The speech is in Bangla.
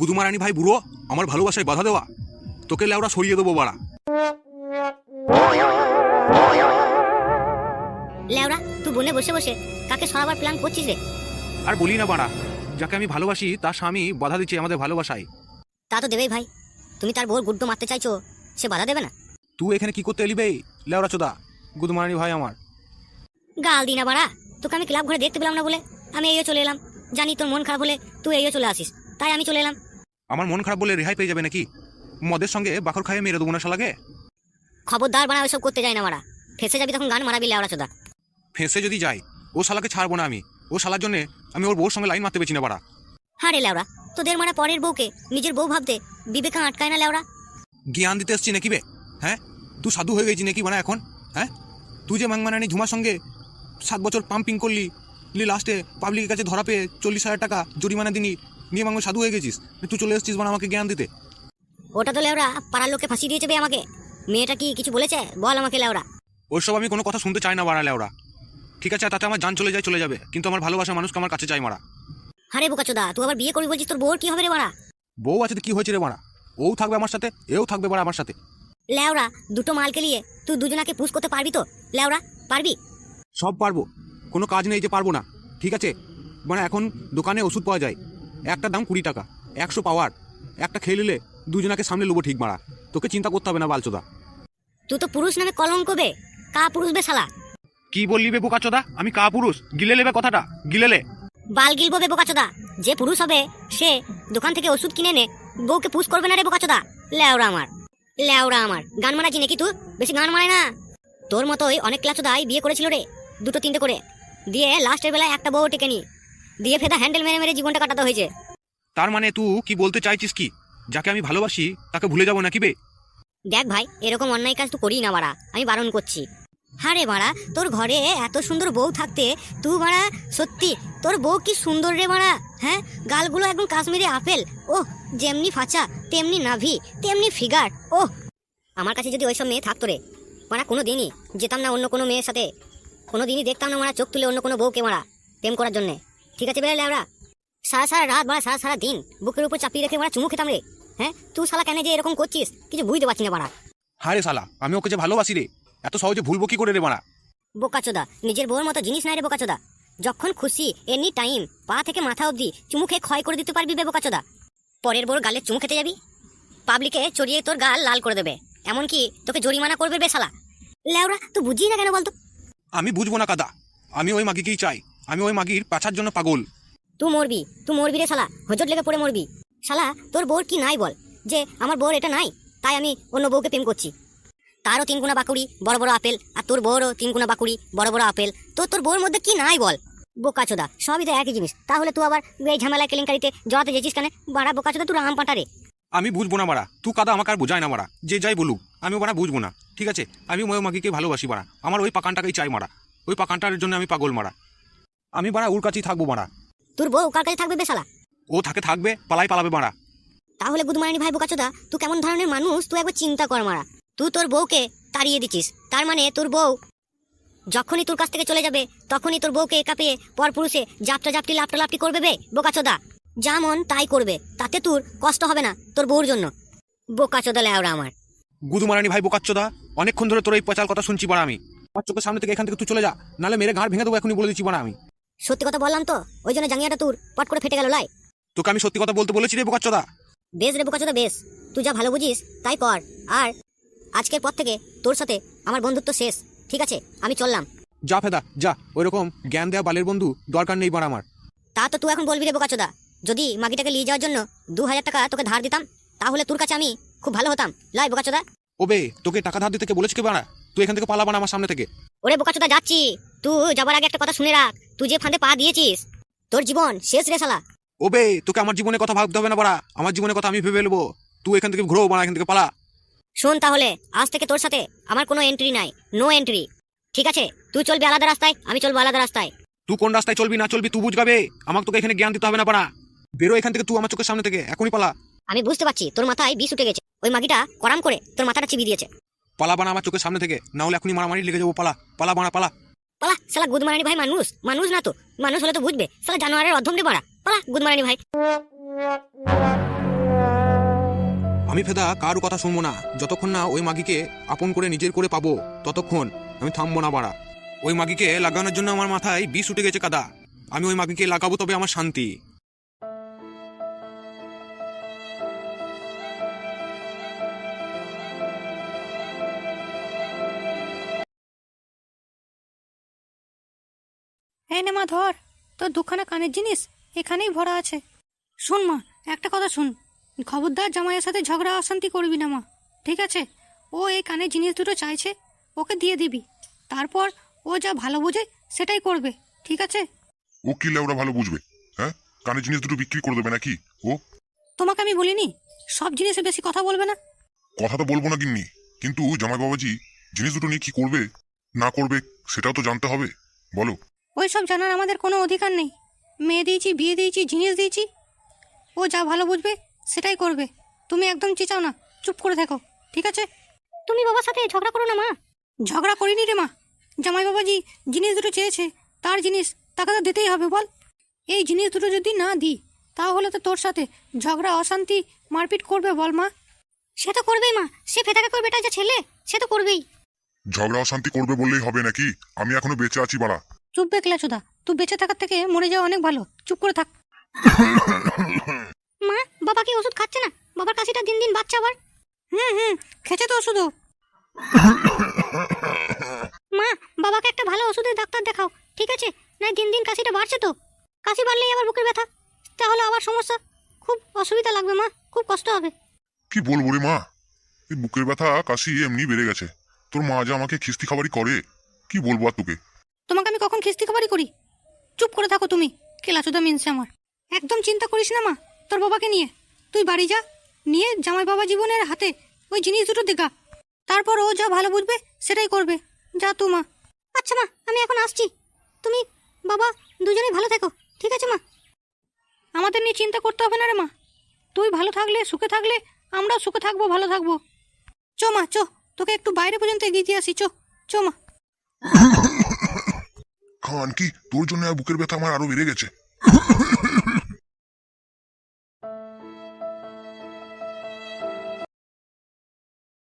গুদুমারানি ভাই বুড়ো, আমার ভালোবাসায় বাধা দেওয়া, তোকে লেওরা সরিয়ে দেবো বাড়া। লেওরা তুই বনে বসে বসে কাকে সরাবার প্ল্যান করছিস রে? আর বলি না বাড়া, যাকে আমি ভালোবাসি তার স্বামী বাধা দিচ্ছে আমাদের ভালোবাসায়। তা তো দেবেই ভাই, তুমি তার বউর গুড্ডো মারতে চাইছো, সে বাধা দেবে না? তুই এখানে কি করতে এলি বে লেওরা চোদা? গুদুমারানি ভাই আমার গাল দি না বাড়া, তোকে আমি ক্লাব ঘরে দেখতে পেলাম না বলে আমি এইও চলে এলাম। জানি তোর মন খারাপ হলে তুই এইও চলে আসিস, তাই আমি চলে এলাম। আমার মন খারাপ বলে রেহাই পেয়ে যাবে নাকি? মদের সঙ্গে বাখর খাইয়ে মেরে দেবো না শালাকে। খবরদার বাড়া, ওইসব করতে যাই না বাড়া, ফেসে যাবি তখন গান মারাবি লেওরা চোদা। ফেঁসে যদি যাই ও শালাকে ছাড়বো না আমি। ও শালার জন্য আমি ওর বউর সঙ্গে লাইন মারতে পেছি না বাড়া। হারে লেওরা, তোদের মারা পরের বউকে নিজের বউ ভাবতে বিবেকা আটকায় না লেওরা? জ্ঞান দিতে এসছি নাকি বে? হ্যাঁ, তুই সাধু হয়ে গেছি নাকি বানা এখন? হ্যাঁ, তুই যে মাংমানানি ঝুমার সঙ্গে 7 বছর পাম্পিং করলি, লাস্টে পাবলিকের কাছে ধরা পেয়ে 40,000 টাকা জরিমানা দিনি, নিয়ে মাঙ্গ সাধু হয়ে গেছিস? তুই চলে এসেছিস বানা আমাকে জ্ঞান দিতে। ওটা তো লেওরা পাড়ার লোককে ফাঁসি দিয়েছে বে আমাকে। মেয়েটা কি কিছু বলেছে বল আমাকে লেওরা? ওইসব আমি কোনো কথা শুনতে চাই না বাড়া লেওরা। ঠিক আছে, তাতে আমার জান চলে যাবে, কিন্তু আমার ভালোবাসার মানুষকে আমার কাছে চাই মারা। হারে বোকাচোদা, তুই আবার বিয়ে করবি বলছিস, তোর বউর কি হবে রে বাড়া? বউ আছে তো কি হয়েছে রে বাড়া? ও থাকবে আমার সাথে, এও থাকবে বাড়া আমার সাথে। লেওরা দুটো মালকে নিয়ে তুই দুজনাকে পুশ করতে পারবি তো লেওরা? পারবি? সব পারবো, কোনো কাজ নেই যে পারবো না। ঠিক আছে, মানে এখন দোকানে ওষুধ পাওয়া যায়, একটা দাম 20 টাকা, 100 পাওয়ার, একটা খেয়ে নিলে দুজনাকে সামনে লোবো ঠিক মারা। তোকে চিন্তা করতে হবে না বালচোদা। তুই তো পুরুষ নামে কলঙ্ক বে, কা পুরুষ বে শালা? কি বললি বে বোকাচোদা? আমি কা পুরুষ? গিলে নেবে কথাটা, গিলেলে বাল গিলবো বে বোকাচোদা। যে পুরুষ হবে সে দোকান থেকে ওষুধ কিনে নে বউকে পুশ করবে না রে বোকাচোদা। লেওরা আমার, লেওরা আমার, গান মারাচ্ছি নাকি তুই? বেশি গান মারায় না। তোর মতোই অনেক ক্লাচোদাই বিয়ে করেছিল রে, 2-3টে করে, দিয়ে লাস্টের বেলায় একটা বউ টেকে নি, দিয়ে ফেদা হ্যান্ডেল মেরে মেরে জীবনটা কাটাতে হয়েছে। তার মানে তুই কি বলতে চাইছিস কি যাকে আমি ভালোবাসি তাকে ভুলে যাবো নাকি বে? দেখ ভাই, এরকম অন্যায় কাজ তুই করি না বাড়া, আমি বারণ করছি। হারে বাড়া, তোর ঘরে এত সুন্দর বউ থাকতে তুই বাড়া, সত্যি তোর বউ কি সুন্দর রে বাড়া। হ্যাঁ, গালগুলো একদম কাশ্মীরি আপেল, ও যেমনি ফাঁচা তেমনি নাভি তেমনি ফিগার। ও আমার কাছে যদি ওইসব মেয়ে থাকতো রে মারা, কোনো দিনই যেতাম না অন্য কোনো মেয়ের সাথে, কোনো দিনই দেখতাম না মারা চোখ তুলে অন্য কোনো বউকে মারা প্রেম করার জন্যে। ঠিক আছে বেরোলে আমরা সারা সারা রাত বাড়া, সারা সারা দিন বুকের উপর চাপিয়ে রেখে মারা চুমু খেতাম রে। হ্যাঁ, তুই শালা কেন যে এরকম করছিস কিছু বুঝতে পারছি না বাড়া। হারে শালা, আমি ওকে যে ভালোবাসি রে, এত সহজে ভুলবো কি করে রে বাড়া? বোকাচোদা, নিজের বউর মতো জিনিস নাই রে বোকাচোদা। যখন খুশি এনি টাইম পা থেকে মাথা অবধি চুমু খেয়ে ক্ষয় করে দিতে পারবি বে বোকাচোদা। পরের বউর গালে চুমু খেতে যাবি, পাবলিকে চড়িয়ে তোর গাল লাল করে দেবে, এমনকি তোকে জরিমানা করবে বে শালা। লেওরা তুই বুঝিস না কেন বলতো? আমি বুঝবো না কাদা, আমি ওই মাগিকেই চাই, আমি ওই মাগির পাছার জন্য পাগল। তুই মরবি রে শালা, হজট লেগে পড়ে মরবি। শালা তোর বউর কি নাই বল, যে আমার বউর এটা নাই তাই আমি অন্য বউকে প্রেম করছি? তারও 3 গুণা বাকুড়ি বড় বড় আপেল, আর তোর বউরও 3 গুণা বাকুড়ি বড় বড় আপেল, তোর বউর মধ্যে কি নাই বল? বোকাচোদা, সবই তো একই জিনিস, তাহলে তুই আবার এই ঝামেলা কেলেঙ্কারিতে জড়াতে যেছিস কেন বাড়া বোকাচোদা? তুই রাম পাটারে। আমি বুঝবো না বাড়া, তুই কাদা আমাকে আর বোঝায় না বাড়া, যে যাই বলুক আমি বাড়া বুঝবো না। ঠিক আছে, আমি ওই মাগিকে ভালোবাসি বাড়া, আমার ওই পাকানটাকেই চাই মারা, ওই পাকানটার জন্য আমি পাগল মারা। আমি বাড়া ওর কাছেই থাকবো বাড়া। তোর বউ কার কাছে থাকবে বে শালা? ও থাকবে, পালাবে বাড়া। তাহলে গুদমারানি ভাই বোকাচোদা, তুই কেমন ধরনের মানুষ তুই একবার চিন্তা কর মারা। তুই তোর বউকে তাড়িয়ে দিচ্ছিস, তার মানে তোর বউ যখনই তোর কাছ থেকে চলে যাবে তখনই তোর বউকে একা পেয়ে পরপুরুষে জাপটা জাপটি লাপটা লাপটি করবে বে বোকাচোদা। যা মন তাই করবে, তাতে তোর কষ্ট হবে না তোর বউর জন্য। বোকাচোদা লেওরা আমার। গুদুমারানি ভাই বোকাচ্চোদা, অনেকক্ষণ ধরে তোর এই পচাল কথা শুনছি বাড়া আমি। আমার চোখের সামনে থেকে এখান থেকে তুই চলে যা, নাহলে মেরে ঘাড় ভেঙে দেবো এখনই বলে দিচ্ছি বাড়া আমি। সত্যি কথা বললাম তো, ওই জন্য জাঙ্গিয়াটা তোর পট করে ফেটে গেল লাই। তোকে আমি সত্যি কথা বলতে বলেছি রে বোকাচ্চোদা। বেশ রে বোকাচোদা বেশ, তুই যা ভালো বুঝিস তাই কর। আর আজকের পর থেকে তোর সাথে আমার বন্ধুত্ব শেষ, ঠিক আছে? আমি চললাম। যা ফেদা যা, ওইরকম জ্ঞান দেওয়া বালের বন্ধু দরকার নেই বাড়া আমার। তা তো তুই এখন বলবি রে বোকাচোদা, যদি মাগিটাকে নিয়ে যাওয়ার জন্য 2000 টাকা তোকে ধার দিতাম তাহলে তোর কাছে আমি খুব ভালো হতাম লাই বোকাচোদা। ওবে, তোকে টাকা ধার দিতে কে বলেছে কে বাড়া? তুই এখান থেকে পালা বানা আমার সামনে থেকে। ওরে বোকাচোদা যাচ্ছি, তুই যাবার আগে একটা কথা শুনে রাখ, তুই যে ফাঁদে পা দিয়েছিস তোর জীবন শেষ রে শালা। ওবে, তোকে আমার জীবনের কথা ভাবতে হবে না বাড়া, আমার জীবনের কথা আমি ভেবে নেবো। তুই এখান থেকে ঘুরো বাড়া, এখান থেকে পালা। শোন তাহলে, আজ থেকে তোর সাথে আমার কোনো এন্ট্রি নাই, নো এন্ট্রি, ঠিক আছে? তুই চলবি আলাদা রাস্তায়, আমি চলবো আলাদা রাস্তায়। তুই কোন রাস্তায় চলবি না চলবি তুই বুঝগাবে, আমাকে তোকে এখানে জ্ঞান দিতে হবে না বাড়া। বেরো এখান থেকে, তুই আমার চোখের সামনে থেকে এখনই পালা। আমি বুঝতে পারছি তোর মাথায় বিষ উঠে গেছে, ওই মাগিটা করাম করে তোর মাথাটা চিবিয়ে দিয়েছে। পালা বানা আমার চোখের সামনে থেকে, না হলে এখনই মারামারি লেগে যাবো। পালা পালা বানা পালা। পালা শালা গুদমারানি ভাই মানুষ মানুষ না তো, মানুষ হলে তো বুঝবে, শালা জানোয়ারের অধম রে বাড়া, পালা গুদমারানি ভাই। আমি ফেদা কারো কথা শুনবো না, যতক্ষণ না ওই মাগিকে আপন করে নিজের করে পাবো ততক্ষণ আমি থামবো না বাড়া। ওই মাগিকে লাগানোর জন্য আমার মাথায় বিষ উঠে গেছে কাদা, আমি ওই মাগিকে লাগাবো তবে আমার শান্তি। এই নে মা ধর, তোর দুখানা কানের জিনিস এখানেই ভরা আছে। শোন মা, একটা কথা শুন, খবরদার জামাইয়ের সাথে ঝগড়া অশান্তি করবি না মা, ঠিক আছে? ও এই কানের জিনিস দুটো চাইছে, ওকে দিয়ে দিবি, তারপর ও যা ভালো বোঝে সেটাই করবে, ঠিক আছে? ও কি লেওরা ভালো বুঝবে? হ্যাঁ, কানের জিনিস দুটো বিক্রি করে দেবে নাকি ও? তোমাকে আমি বলিনি সব জিনিসে বেশি কথা বলবে না? কথা তো বলবো না গিন্নি, কিন্তু জামাই বাবাজি জিনিস দুটো নিয়ে কি করবে না করবে সেটাও তো জানতে হবে, বলো। ওই সব জানার আমাদের কোনো অধিকার নেই। মেয়ে দিয়েছি, বিয়ে দিয়েছি, জিনিস দিয়েছি, ও যা ভালো বুঝবে সেটাই করবে। তুমি একদম চেঁচাও না, চুপ করে থাকো, ঠিক আছে? তুমি বাবার সাথে ঝগড়া করো না মা। ঝগড়া করিনি রে মা, জামাই বাবাজি জিনিস দুটো চেয়েছে, তার জিনিস তাকে তো দিতেই হবে বল। এই জিনিস দুটো যদি না দিই তাহলে তো তোর সাথে ঝগড়া অশান্তি মারপিট করবে বল মা। সে তো করবেই মা, সে ফেদাকে করবে, এটা যে ছেলে সে তো করবেই। ঝগড়া অশান্তি করবে বললেই হবে নাকি? আমি এখনো বেঁচে আছি বাড়া। চুপ বেকলা চোদা, তুই বেঁচে থাকার থেকে মরে যাওয়া অনেক ভালো, চুপ করে থাক। মা বাবা কি ওষুধ খাচ্ছে না? বাবার কাশিটা দিন দিন বাড়ছে আবার। খেছে তো ওষুধও। মা বাবাকে একটা ভালো ওষুধের ডাক্তার দেখাও, ঠিক আছে? না দিন দিন কাশিটা বাড়ছে তো, কাশি বাড়লেই আবার বুকের ব্যথা, তাহলে আবার সমস্যা, খুব অসুবিধা লাগবে মা, খুব কষ্ট হবে। কি বলবো রে মা, এই বুকের ব্যথা কাশি এমনি বেড়ে গেছে, তোর মা যে আমাকে খিস্তি খাবারই করে, কি বলবো আর তোকে। তোমাকে আমি কখন খিস্তি খাবারই করি? চুপ করে থাকো তুমি, কেলাচোদা মিনছে আমার। একদম চিন্তা করিস না মা তোর বাবাকে নিয়ে, তুই বাড়ি যা, নিয়ে জামাই বাবা জীবনের হাতে ওই জিনিস দুটো দেখা, তারপর ও যা ভালো বুঝবে সেটাই করবে। যা তো মা। আচ্ছা মা আমি এখন আসছি, তুমি বাবা দুজনেই ভালো থেকো, ঠিক আছে মা? আমাদের নিয়ে চিন্তা করতে হবে না রে মা, তুই ভালো থাকলে সুখে থাকলে আমরাও সুখে থাকবো, ভালো থাকবো। চো মা চো, তোকে একটু বাইরে পর্যন্ত এগিয়ে দিয়ে আসি, চো চো মা। খান কি তোর জন্য বুকের ব্যথা আমার আরো বেড়ে গেছে।